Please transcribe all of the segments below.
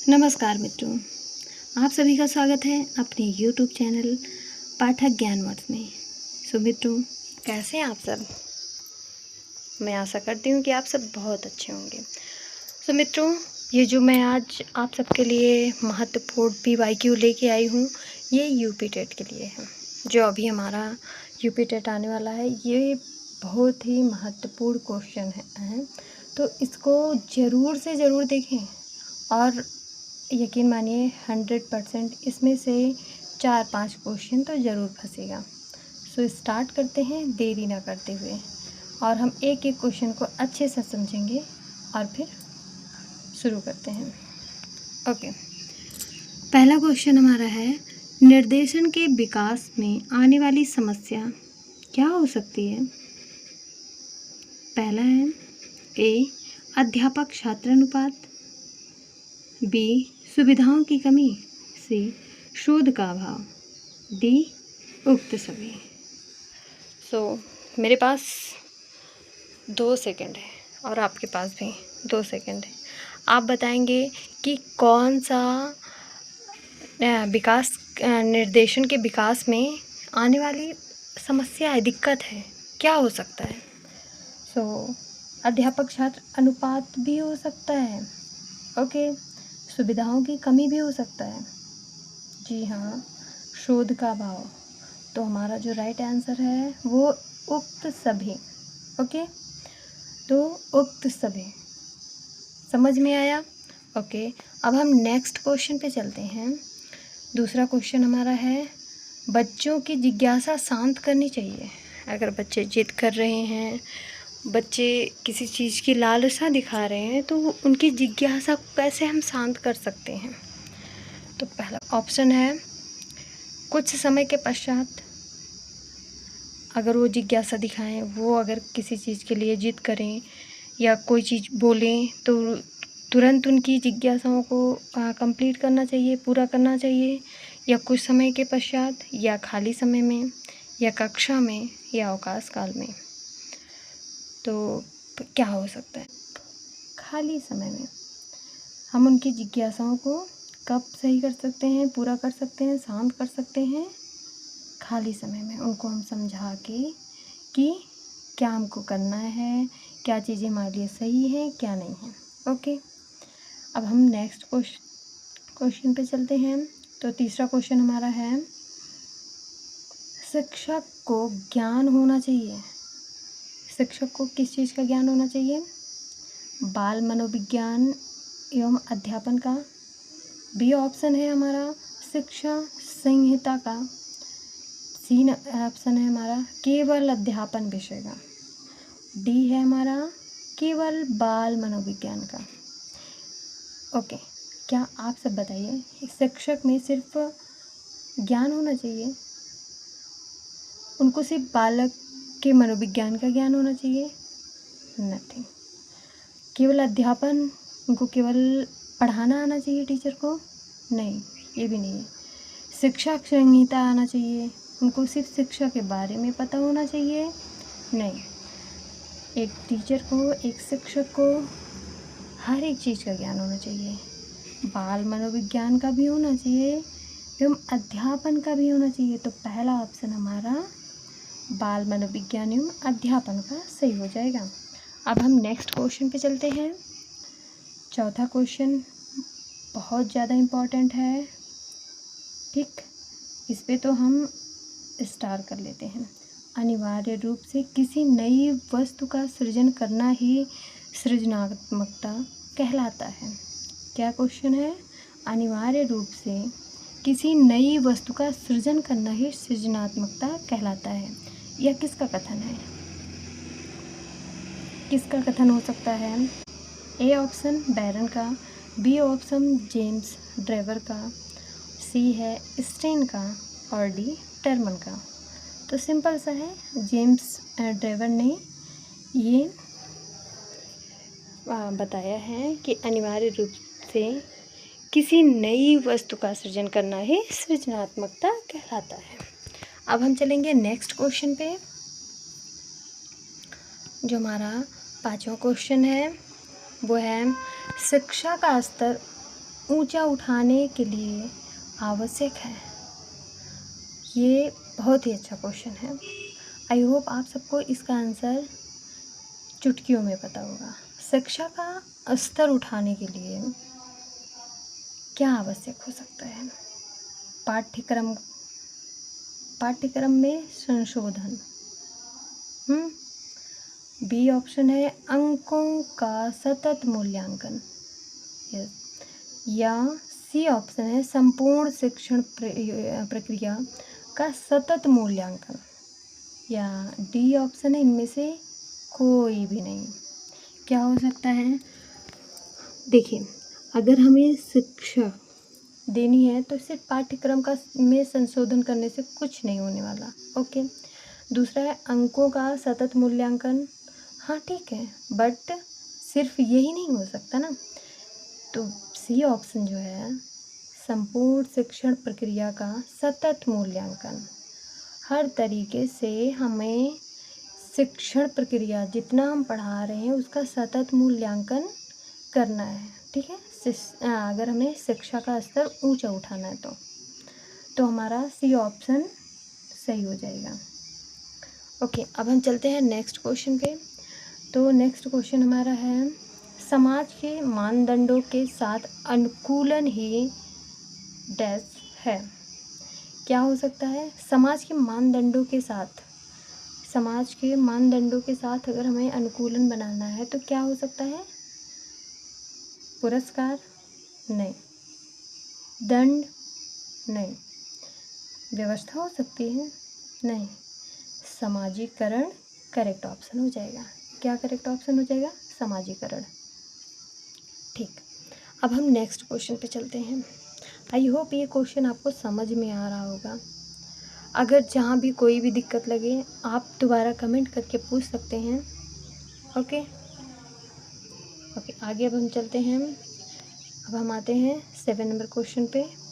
नमस्कार मित्रों, आप सभी का स्वागत है अपने YouTube चैनल पाठक ज्ञानवर्थ में। मित्रों, कैसे हैं आप सब? मैं आशा करती हूँ कि आप सब बहुत अच्छे होंगे। मित्रों, ये जो मैं आज आप सबके लिए महत्वपूर्ण PYQ लेके आई हूँ, ये यूपी टेट के लिए है। जो अभी हमारा यूपी टेट आने वाला है, ये बहुत ही महत्वपूर्ण क्वेश्चन है, तो इसको ज़रूर से ज़रूर देखें और यकीन मानिए 100% इसमें से 4-5 क्वेश्चन तो ज़रूर फंसेगा। स्टार्ट करते हैं देरी ना करते हुए, और हम एक एक क्वेश्चन को अच्छे से समझेंगे और फिर शुरू करते हैं। ओके, पहला क्वेश्चन हमारा है, निर्देशन के विकास में आने वाली समस्या क्या हो सकती है? पहला है ए, अध्यापक छात्र अनुपात, बी, सुविधाओं की कमी, सी, शोध का अभाव, डी, उक्त सभी। मेरे पास 2 सेकंड है और आपके पास भी 2 सेकंड है। आप बताएंगे कि कौन सा निर्देशन के विकास में आने वाली समस्या है, दिक्कत है, क्या हो सकता है? अध्यापक छात्र अनुपात भी हो सकता है, ओके, सुविधाओं की कमी भी हो सकता है, जी हाँ, शोध का अभाव। तो हमारा जो राइट आंसर है वो उक्त सभी। ओके, तो उक्त सभी समझ में आया? ओके, अब हम नेक्स्ट क्वेश्चन पे चलते हैं। दूसरा क्वेश्चन हमारा है, बच्चों की जिज्ञासा शांत करनी चाहिए। अगर बच्चे जिद कर रहे हैं, बच्चे किसी चीज़ की लालसा दिखा रहे हैं, तो उनकी जिज्ञासा को कैसे हम शांत कर सकते हैं? तो पहला ऑप्शन है, कुछ समय के पश्चात अगर वो जिज्ञासा दिखाएं, वो अगर किसी चीज़ के लिए जिद करें या कोई चीज़ बोलें, तो तुरंत उनकी जिज्ञासाओं को कंप्लीट करना चाहिए, पूरा करना चाहिए, या कुछ समय के पश्चात, या खाली समय में, या कक्षा में, या अवकाश काल में। तो क्या हो सकता है? खाली समय में हम उनकी जिज्ञासाओं को कब सही कर सकते हैं, पूरा कर सकते हैं, शांत कर सकते हैं? खाली समय में उनको हम समझा के कि क्या हमको करना है, क्या चीज़ें हमारे लिए सही है, क्या नहीं है। ओके, अब हम नेक्स्ट क्वेश्चन पे चलते हैं। तो तीसरा क्वेश्चन हमारा है, शिक्षक को ज्ञान होना चाहिए। शिक्षक को किस चीज़ का ज्ञान होना चाहिए? बाल मनोविज्ञान एवं अध्यापन का। बी ऑप्शन है हमारा शिक्षा संहिता का। सी ऑप्शन है हमारा केवल अध्यापन विषय का। डी है हमारा केवल बाल मनोविज्ञान का। ओके, क्या आप सब बताइए, शिक्षक में सिर्फ ज्ञान होना चाहिए? उनको सिर्फ बालक के मनोविज्ञान का ज्ञान होना चाहिए? नथिंग। केवल अध्यापन, उनको केवल पढ़ाना आना चाहिए टीचर को? नहीं, ये भी नहीं है। शिक्षा संहिता आना चाहिए, उनको सिर्फ शिक्षा के बारे में पता होना चाहिए? नहीं, एक टीचर को, एक शिक्षक को हर एक चीज़ का ज्ञान होना चाहिए। बाल मनोविज्ञान का भी होना चाहिए एवं अध्यापन का भी होना चाहिए। तो पहला ऑप्शन हमारा बाल मनोविज्ञान एवं अध्यापन का सही हो जाएगा। अब हम नेक्स्ट क्वेश्चन पे चलते हैं। चौथा क्वेश्चन बहुत ज़्यादा इम्पॉर्टेंट है, ठीक, इस पे तो हम स्टार कर लेते हैं। अनिवार्य रूप से किसी नई वस्तु का सृजन करना ही सृजनात्मकता कहलाता है। क्या क्वेश्चन है? अनिवार्य रूप से किसी नई वस्तु का सृजन करना ही सृजनात्मकता कहलाता है। यह किसका कथन है? किसका कथन हो सकता है? ए ऑप्शन बैरन का, बी ऑप्शन जेम्स ड्रेवर का, सी है स्टेन का, और डी टर्मन का। तो सिंपल सा है, जेम्स ड्रेवर ने ये बताया है कि अनिवार्य रूप से किसी नई वस्तु का सृजन करना ही सृजनात्मकता कहलाता है। अब हम चलेंगे नेक्स्ट क्वेश्चन पे, जो हमारा 5वां क्वेश्चन है, वो है शिक्षा का स्तर ऊंचा उठाने के लिए आवश्यक है? ये बहुत ही अच्छा क्वेश्चन है। आई होप आप सबको इसका आंसर चुटकियों में पता होगा। शिक्षा का स्तर उठाने के लिए क्या आवश्यक हो सकता है? पाठ्यक्रम में संशोधन। बी ऑप्शन है अंकों का सतत मूल्यांकन। या सी ऑप्शन है संपूर्ण शिक्षण प्रक्रिया का सतत मूल्यांकन। या डी ऑप्शन है इनमें से कोई भी नहीं। क्या हो सकता है? देखिए, अगर हमें शिक्षा देनी है तो सिर्फ पाठ्यक्रम का में संशोधन करने से कुछ नहीं होने वाला। ओके। दूसरा है अंकों का सतत मूल्यांकन। हाँ ठीक है, बट सिर्फ यही नहीं हो सकता ना। तो सी ऑप्शन जो है संपूर्ण शिक्षण प्रक्रिया का सतत मूल्यांकन। हर तरीके से हमें शिक्षण प्रक्रिया जितना हम पढ़ा रहे हैं उसका सतत मूल्यांकन करना है। ठीक है, अगर हमें शिक्षा का स्तर ऊंचा उठाना है तो हमारा सी ऑप्शन सही हो जाएगा। ओके, अब हम चलते हैं नेक्स्ट क्वेश्चन पे। तो नेक्स्ट क्वेश्चन हमारा है समाज के मानदंडों के साथ अनुकूलन ही डैश है। क्या हो सकता है? समाज के मानदंडों के साथ अगर हमें अनुकूलन बनाना है तो क्या हो सकता है? पुरस्कार? नहीं। दंड? नहीं। व्यवस्था हो सकती है? नहीं। समाजीकरण करेक्ट ऑप्शन हो जाएगा। क्या करेक्ट ऑप्शन हो जाएगा? समाजीकरण। ठीक, अब हम नेक्स्ट क्वेश्चन पे चलते हैं। आई होप ये क्वेश्चन आपको समझ में आ रहा होगा। अगर जहाँ भी कोई भी दिक्कत लगे आप दोबारा कमेंट करके पूछ सकते हैं। ओके, आगे अब हम चलते हैं। अब हम आते हैं 7 नंबर क्वेश्चन पे।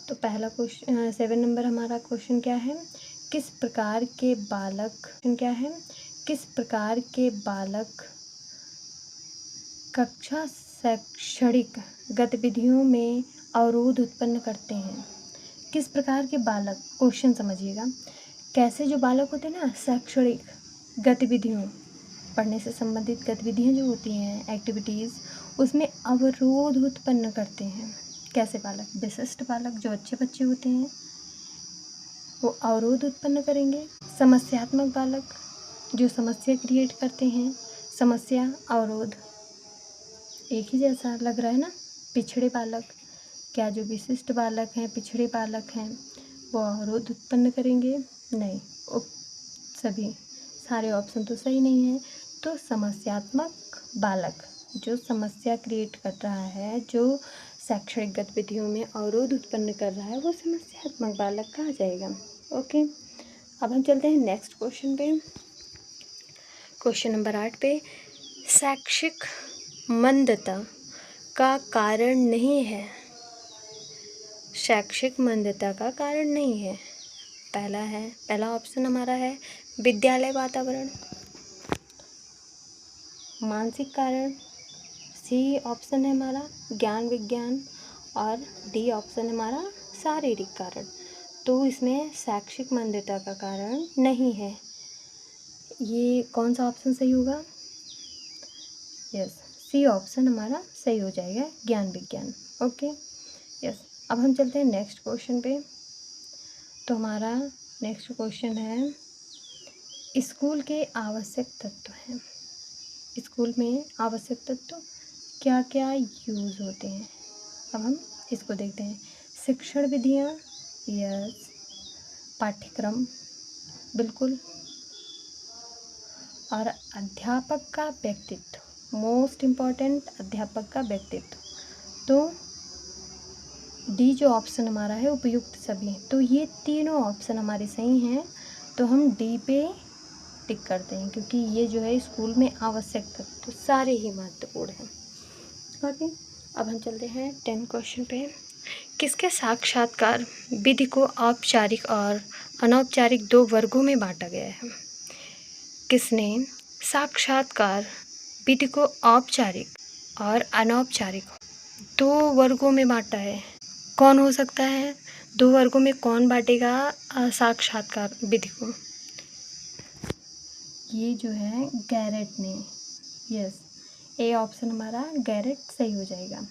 तो पहला क्वेश्चन 7 नंबर हमारा क्वेश्चन क्या है? किस प्रकार के बालक कक्षा शैक्षणिक गतिविधियों में अवरोध उत्पन्न करते हैं? किस प्रकार के बालक, क्वेश्चन समझिएगा, कैसे जो बालक होते हैं ना, शैक्षणिक गतिविधियों, पढ़ने से संबंधित गतिविधियाँ जो होती हैं, एक्टिविटीज़, उसमें अवरोध उत्पन्न करते हैं। कैसे बालक? विशिष्ट बालक जो अच्छे बच्चे होते हैं वो अवरोध उत्पन्न करेंगे। समस्यात्मक बालक जो समस्या क्रिएट करते हैं। समस्या, अवरोध एक ही जैसा लग रहा है ना। पिछड़े बालक, क्या जो विशिष्ट बालक हैं, पिछड़े बालक हैं, वो अवरोध उत्पन्न करेंगे? नहीं। सभी सारे ऑप्शन तो सही नहीं है। तो समस्यात्मक बालक जो समस्या क्रिएट कर रहा है, जो शैक्षणिक गतिविधियों में अवरोध उत्पन्न कर रहा है, वो समस्यात्मक बालक कहा जाएगा। ओके, अब हम चलते हैं नेक्स्ट क्वेश्चन पे। क्वेश्चन नंबर 8 पे, शैक्षिक मंदता का कारण नहीं है। शैक्षिक मंदता का कारण नहीं है। पहला ऑप्शन हमारा है विद्यालय वातावरण, मानसिक कारण, सी ऑप्शन है हमारा ज्ञान विज्ञान, और डी ऑप्शन है हमारा शारीरिक कारण। तो इसमें शैक्षिक मंदता का कारण नहीं है। ये कौन सा ऑप्शन सही होगा? यस, सी ऑप्शन हमारा सही हो जाएगा, ज्ञान विज्ञान। Okay, yes. अब हम चलते हैं नेक्स्ट क्वेश्चन पे। तो हमारा नेक्स्ट क्वेश्चन है स्कूल के आवश्यक तत्व हैं। स्कूल में आवश्यक तत्व क्या क्या यूज़ होते हैं? अब हम इसको देखते हैं। शिक्षण विधियाँ, यस। पाठ्यक्रम, बिल्कुल। और अध्यापक का व्यक्तित्व, मोस्ट इम्पॉर्टेंट, अध्यापक का व्यक्तित्व। तो डी जो ऑप्शन हमारा है उपयुक्त सभी। तो ये तीनों ऑप्शन हमारे सही हैं। तो हम डी पे टिक करते हैं, क्योंकि ये जो है स्कूल में आवश्यक तत्व तो सारे ही महत्वपूर्ण हैं। ओके, अब हम चलते हैं 10 क्वेश्चन पे। किसके साक्षात्कार विधि को औपचारिक और अनौपचारिक 2 वर्गों में बांटा गया है? किसने साक्षात्कार विधि को औपचारिक और अनौपचारिक दो वर्गों में बांटा है। कौन हो सकता है? दो वर्गों में कौन बांटेगा साक्षात्कार विधि को? ये जो है गैरेट ने। यस, ए ऑप्शन हमारा गैरेट सही हो जाएगा।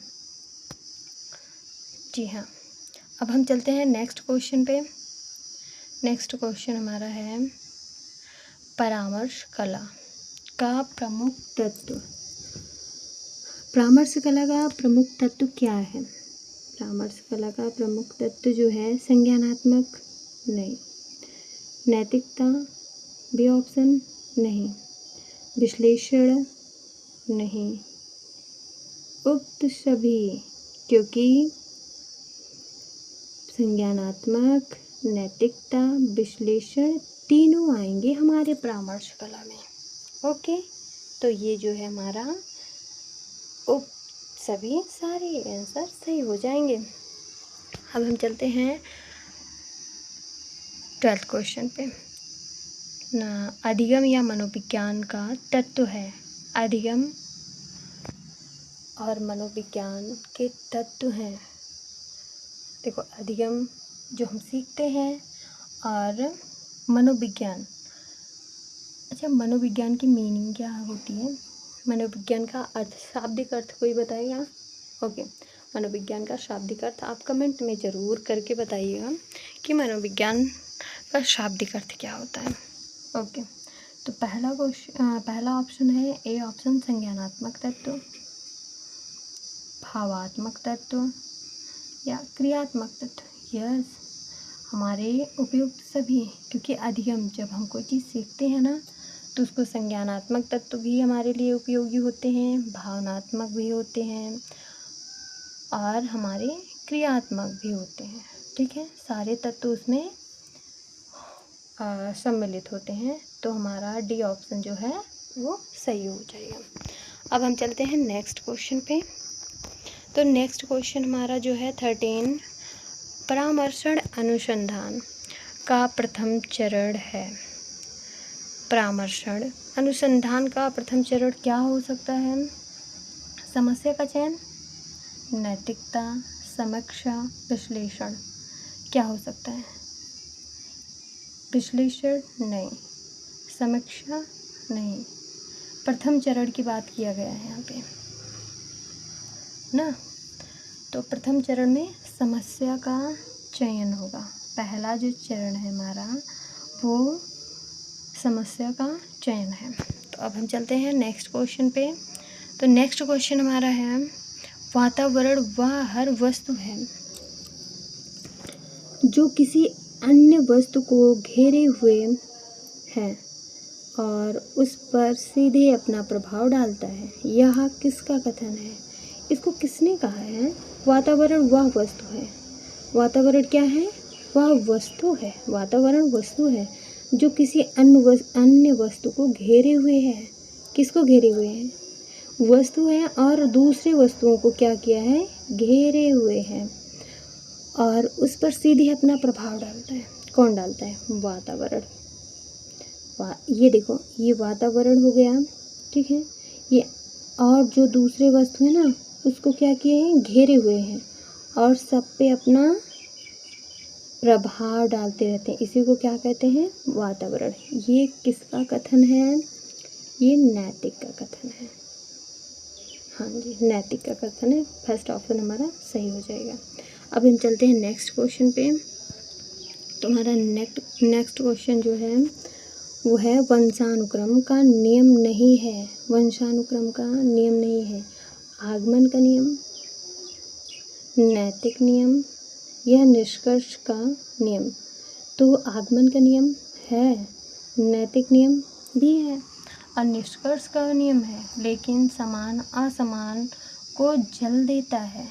जी हाँ, अब हम चलते हैं नेक्स्ट क्वेश्चन पे। नेक्स्ट क्वेश्चन हमारा है परामर्श कला का प्रमुख तत्व। परामर्श कला का प्रमुख तत्व क्या है? परामर्श कला का प्रमुख तत्व जो है संज्ञानात्मक नहीं, नैतिकता बी ऑप्शन नहीं, विश्लेषण नहीं, उक्त सभी, क्योंकि संज्ञानात्मक, नैतिकता, विश्लेषण तीनों आएंगे हमारे परामर्श कला में। ओके, तो ये जो है हमारा उप सभी सारे आंसर सही हो जाएंगे। अब हम चलते हैं 12th क्वेश्चन पे ना। अधिगम या मनोविज्ञान का तत्व है। अधिगम और मनोविज्ञान के तत्व हैं। देखो, अधिगम जो हम सीखते हैं और मनोविज्ञान। अच्छा, मनोविज्ञान की मीनिंग क्या होती है? मनोविज्ञान का अर्थ, शाब्दिक अर्थ कोई बताएगा? ओके, मनोविज्ञान का शाब्दिक अर्थ आप कमेंट में ज़रूर करके बताइएगा कि मनोविज्ञान का शाब्दिक अर्थ क्या होता है। ओके, तो पहला ऑप्शन है ए ऑप्शन संज्ञानात्मक तत्व, भावात्मक तत्व या क्रियात्मक तत्व। यस, हमारे उपयुक्त सभी, क्योंकि अधिगम जब हम कोई चीज़ सीखते हैं ना तो उसको संज्ञानात्मक तत्व भी हमारे लिए उपयोगी होते हैं, भावनात्मक भी होते हैं और हमारे क्रियात्मक भी होते हैं। ठीक है, सारे तत्व उसमें सम्मिलित होते हैं। तो हमारा डी ऑप्शन जो है वो सही हो जाएगा। अब हम चलते हैं नेक्स्ट क्वेश्चन पे। तो नेक्स्ट क्वेश्चन हमारा जो है 13, परामर्शन अनुसंधान का प्रथम चरण है। परामर्शन अनुसंधान का प्रथम चरण क्या हो सकता है? समस्या का चयन, नैतिकता, समीक्षा, विश्लेषण। क्या हो सकता है? विश्लेषण नहीं, समीक्षा नहीं, प्रथम चरण की बात किया गया है यहाँ पे ना। तो प्रथम चरण में समस्या का चयन होगा। पहला जो चरण है हमारा वो समस्या का चयन है। तो अब हम चलते हैं नेक्स्ट क्वेश्चन पे। तो नेक्स्ट क्वेश्चन हमारा है वातावरण वह हर वस्तु है जो किसी अन्य वस्तु को घेरे हुए है और उस पर सीधे अपना प्रभाव डालता है। यह किसका कथन है? इसको किसने कहा है? वातावरण वह वस्तु है। वातावरण क्या है? वह वस्तु है। वातावरण वस्तु है जो किसी अन्य वस्तु को घेरे हुए है। किसको घेरे हुए है? वस्तु है और दूसरे वस्तुओं को क्या किया है? घेरे हुए है और उस पर सीधे अपना प्रभाव डालता है। कौन डालता है? वातावरण। ये देखो, ये वातावरण हो गया, ठीक है। ये और जो दूसरे वस्तु है ना उसको क्या किए हैं? घेरे हुए हैं और सब पे अपना प्रभाव डालते रहते हैं। इसी को क्या कहते हैं? वातावरण। ये किसका कथन है? ये नैतिक का कथन है। हाँ जी, नैतिक का कथन है। फर्स्ट ऑप्शन हमारा सही हो जाएगा। अब हम चलते हैं नेक्स्ट क्वेश्चन पे। तुम्हारा नेक्स्ट क्वेश्चन जो है वो है वंशानुक्रम का नियम नहीं है। वंशानुक्रम का नियम नहीं है। आगमन का नियम, नैतिक नियम, यह निष्कर्ष का नियम। तो आगमन का नियम है, नैतिक नियम भी है और निष्कर्ष का नियम है, लेकिन समान असमान को जल देता है।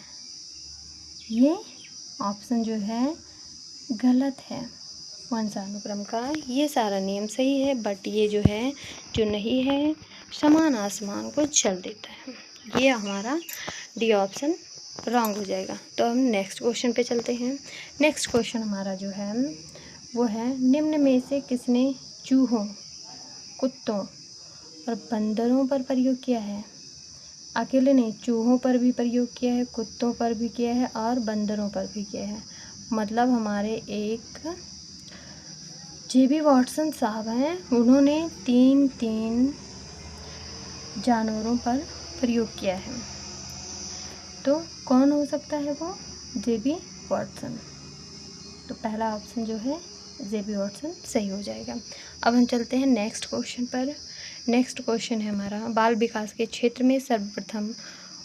ये ऑप्शन जो है गलत है। वंशानुक्रम का ये सारा नियम सही है, बट ये जो है जो नहीं है, समान आसमान को जल देता है। ये हमारा डी ऑप्शन रॉन्ग हो जाएगा। तो हम नेक्स्ट क्वेश्चन पे चलते हैं। नेक्स्ट क्वेश्चन हमारा जो है वो है निम्न में से किसने चूहों, कुत्तों और बंदरों पर प्रयोग किया है? अकेले नहीं, चूहों पर भी प्रयोग किया है, कुत्तों पर भी किया है और बंदरों पर भी किया है। मतलब हमारे एक जे.बी. वॉटसन साहब हैं, उन्होंने 3 जानवरों पर प्रयोग किया है। तो कौन हो सकता है वो? जे.बी. वॉटसन। तो पहला ऑप्शन जो है जे.बी. वॉटसन सही हो जाएगा। अब हम चलते हैं नेक्स्ट क्वेश्चन पर। नेक्स्ट क्वेश्चन है हमारा, बाल विकास के क्षेत्र में सर्वप्रथम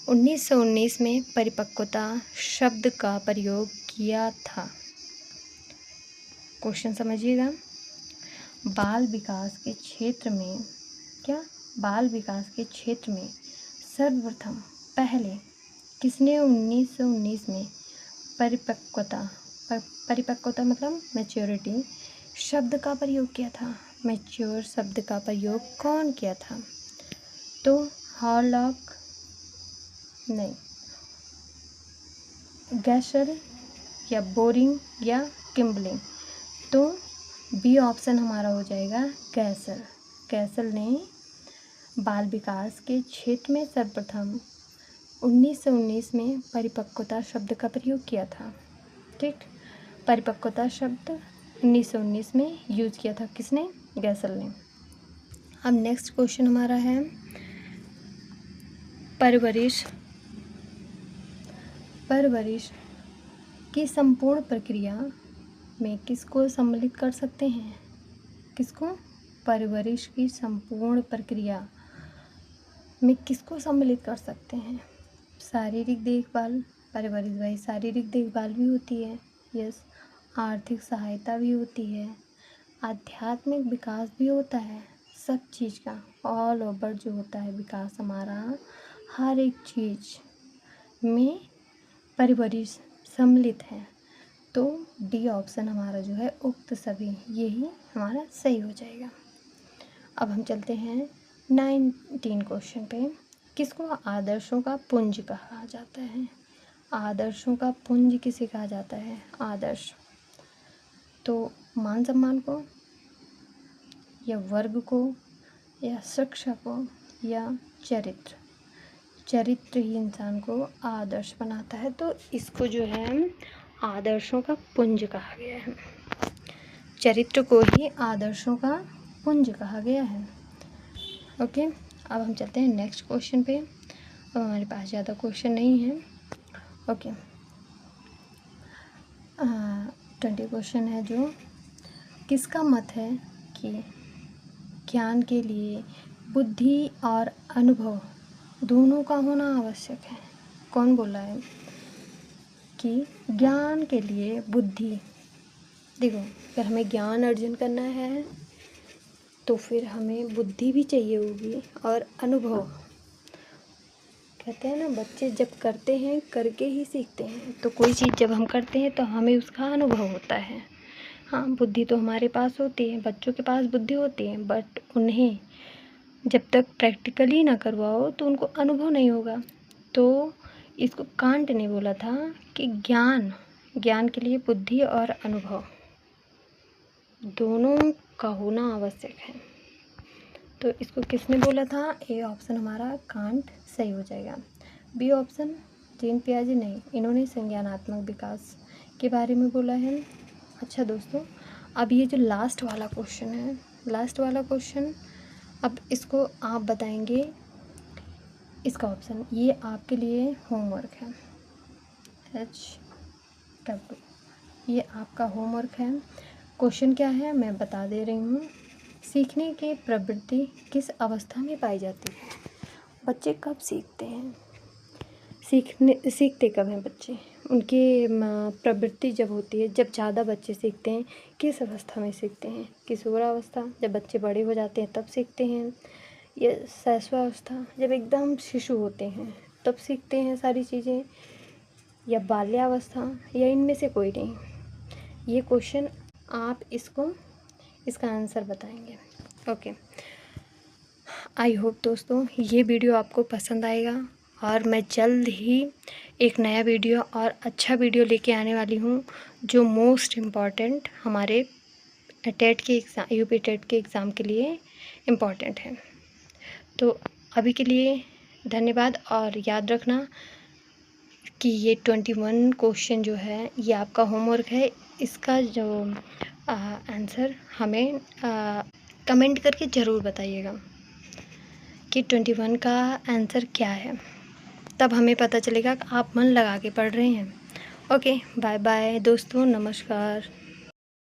1919 में परिपक्वता शब्द का प्रयोग किया था। क्वेश्चन समझिएगा। बाल विकास के क्षेत्र में बाल विकास के क्षेत्र में सर्वप्रथम पहले किसने 1919 में परिपक्वता मतलब मैच्योरिटी शब्द का प्रयोग किया था? मैच्योर शब्द का प्रयोग कौन किया था? तो हॉलॉक नहीं, गैसल या बोरिंग या किम्बलिंग। तो बी ऑप्शन हमारा हो जाएगा गैसल। गैसल ने बाल विकास के क्षेत्र में सर्वप्रथम 1919 में परिपक्वता शब्द का प्रयोग किया था। ठीक, परिपक्वता शब्द 1919 में यूज किया था। किसने? गैसल ने। अब नेक्स्ट क्वेश्चन हमारा है, परवरिश की संपूर्ण प्रक्रिया में किसको सम्मिलित कर सकते हैं? किसको? परवरिश की संपूर्ण प्रक्रिया में किसको सम्मिलित कर सकते हैं? शारीरिक देखभाल, परवरिश भाई शारीरिक देखभाल भी होती है, यस। आर्थिक सहायता भी होती है, आध्यात्मिक विकास भी होता है, सब चीज़ का ऑल ओवर जो होता है विकास हमारा, हर एक चीज़ में परवरिश सम्मिलित है। तो डी ऑप्शन हमारा जो है उक्त सभी, यही हमारा सही हो जाएगा। अब हम चलते हैं 19 क्वेश्चन पे। किसको आदर्शों का पुंज कहा जाता है? आदर्शों का पुंज किसे कहा जाता है? आदर्श तो मान सम्मान को, या वर्ग को, या शिक्षा को, या चरित्र। चरित्र ही इंसान को आदर्श बनाता है। तो इसको जो है आदर्शों का पुंज कहा गया है। चरित्र को ही आदर्शों का पुंज कहा गया है। ओके, अब हम चलते हैं नेक्स्ट क्वेश्चन पे। अब हमारे पास ज़्यादा क्वेश्चन नहीं है। ओके, 20 क्वेश्चन है जो, किसका मत है कि ज्ञान के लिए बुद्धि और अनुभव दोनों का होना आवश्यक है? कौन बोला है कि ज्ञान के लिए बुद्धि, देखो अगर हमें ज्ञान अर्जन करना है तो फिर हमें बुद्धि भी चाहिए होगी और अनुभव। कहते हैं ना, बच्चे जब करते हैं करके ही सीखते हैं। तो कोई चीज़ जब हम करते हैं तो हमें उसका अनुभव होता है। हाँ, बुद्धि तो हमारे पास होती है, बच्चों के पास बुद्धि होती है, बट उन्हें जब तक प्रैक्टिकली ना करवाओ तो उनको अनुभव नहीं होगा। तो इसको कांट ने बोला था कि ज्ञान के लिए बुद्धि और अनुभव दोनों का होना आवश्यक है। तो इसको किसने बोला था? ए ऑप्शन हमारा कांट सही हो जाएगा। बी ऑप्शन जीन पियाजे नहीं, इन्होंने संज्ञानात्मक विकास के बारे में बोला है। अच्छा दोस्तों, अब ये जो लास्ट वाला क्वेश्चन है, लास्ट वाला क्वेश्चन, अब इसको आप बताएंगे इसका ऑप्शन। ये आपके लिए होमवर्क है, ये आपका होमवर्क है। क्वेश्चन क्या है मैं बता दे रही हूँ। सीखने की प्रवृत्ति किस अवस्था में पाई जाती है? बच्चे कब सीखते हैं? सीखते कब हैं बच्चे? उनकी प्रवृत्ति जब होती है, जब ज़्यादा बच्चे सीखते हैं, किस अवस्था में सीखते हैं? किशोरावस्था, जब बच्चे बड़े हो जाते हैं तब सीखते हैं, या शैशवावस्था जब एकदम शिशु होते हैं तब सीखते हैं सारी चीज़ें, या बाल्यावस्था, या इनमें से कोई नहीं? ये क्वेश्चन आप इसका आंसर बताएंगे। ओके, आई होप दोस्तों ये वीडियो आपको पसंद आएगा, और मैं जल्द ही एक नया वीडियो और अच्छा वीडियो लेके आने वाली हूँ, जो मोस्ट इम्पॉर्टेंट हमारे टेट के एग्ज़ाम, यूपी टेट के एग्ज़ाम के लिए इम्पॉर्टेंट है। तो अभी के लिए धन्यवाद। और याद रखना कि ये 21 क्वेश्चन जो है ये आपका होमवर्क है। इसका जो आंसर हमें कमेंट करके ज़रूर बताइएगा कि 21 का आंसर क्या है, तब हमें पता चलेगा कि आप मन लगा के पढ़ रहे हैं। ओके, बाय बाय दोस्तों, नमस्कार।